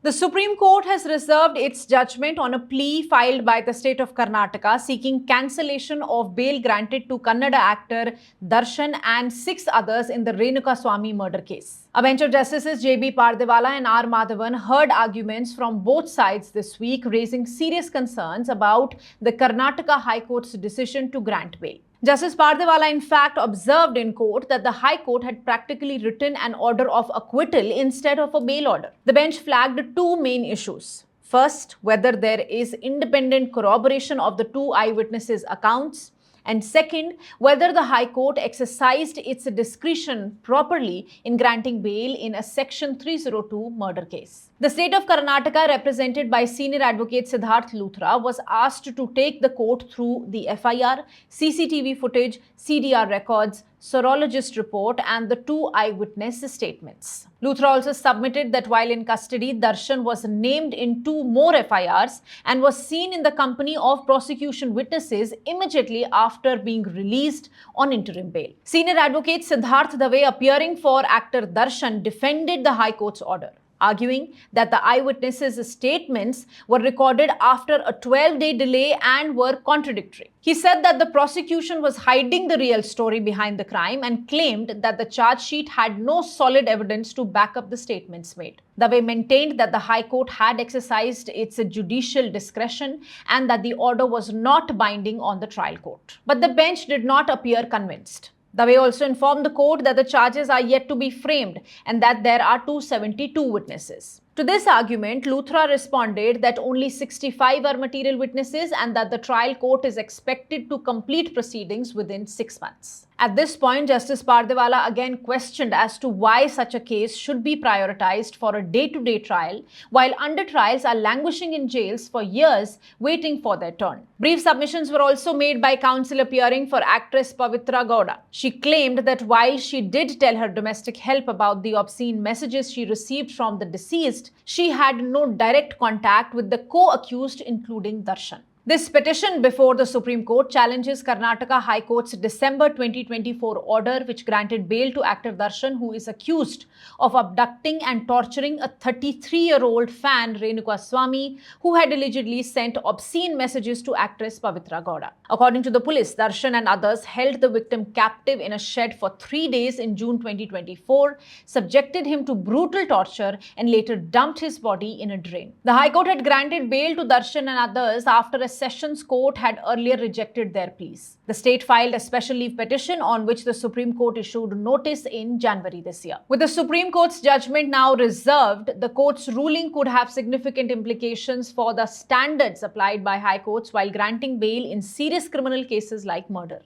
The Supreme Court has reserved its judgment on a plea filed by the state of Karnataka seeking cancellation of bail granted to Kannada actor Darshan and 6 others in the Renukaswamy murder case. A bench of Justices J.B. Pardewala and R. Madhavan heard arguments from both sides this week, raising serious concerns about the Karnataka High Court's decision to grant bail. Justice Pardewala, in fact, observed in court that the High Court had practically written an order of acquittal instead of a bail order. The bench flagged two main issues. First, whether there is independent corroboration of the two eyewitnesses' accounts. And second, whether the High Court exercised its discretion properly in granting bail in a Section 302 murder case. The state of Karnataka, represented by senior advocate Siddharth Luthra, was asked to take the court through the FIR, CCTV footage, CDR records, serologist report, and the two eyewitness statements. Luthra also submitted that while in custody, Darshan was named in 2 more FIRs and was seen in the company of prosecution witnesses immediately after being released on interim bail. Senior advocate Siddharth Dave, appearing for actor Darshan, defended the High Court's order, arguing that the eyewitnesses' statements were recorded after a 12-day delay and were contradictory. He said that the prosecution was hiding the real story behind the crime and claimed that the charge sheet had no solid evidence to back up the statements made. Dave maintained that the High Court had exercised its judicial discretion and that the order was not binding on the trial court. But the bench did not appear convinced. Dave also informed the court that the charges are yet to be framed and that there are 272 witnesses. To this argument, Luthra responded that only 65 are material witnesses and that the trial court is expected to complete proceedings within 6 months. At this point, Justice Pardewala again questioned as to why such a case should be prioritized for a day-to-day trial, while under trials are languishing in jails for years waiting for their turn. Brief submissions were also made by counsel appearing for actress Pavitra Gowda. She claimed that while she did tell her domestic help about the obscene messages she received from the deceased, she had no direct contact with the co-accused, including Darshan. This petition before the Supreme Court challenges Karnataka High Court's December 2024 order, which granted bail to actor Darshan, who is accused of abducting and torturing a 33-year-old fan, Renukaswamy, who had allegedly sent obscene messages to actress Pavitra Gowda. According to the police, Darshan and others held the victim captive in a shed for 3 days in June 2024, subjected him to brutal torture, and later dumped his body in a drain. The High Court had granted bail to Darshan and others after a Sessions Court had earlier rejected their pleas. The state filed a special leave petition on which the Supreme Court issued notice in January this year. With the Supreme Court's judgment now reserved, the court's ruling could have significant implications for the standards applied by high courts while granting bail in serious criminal cases like murder.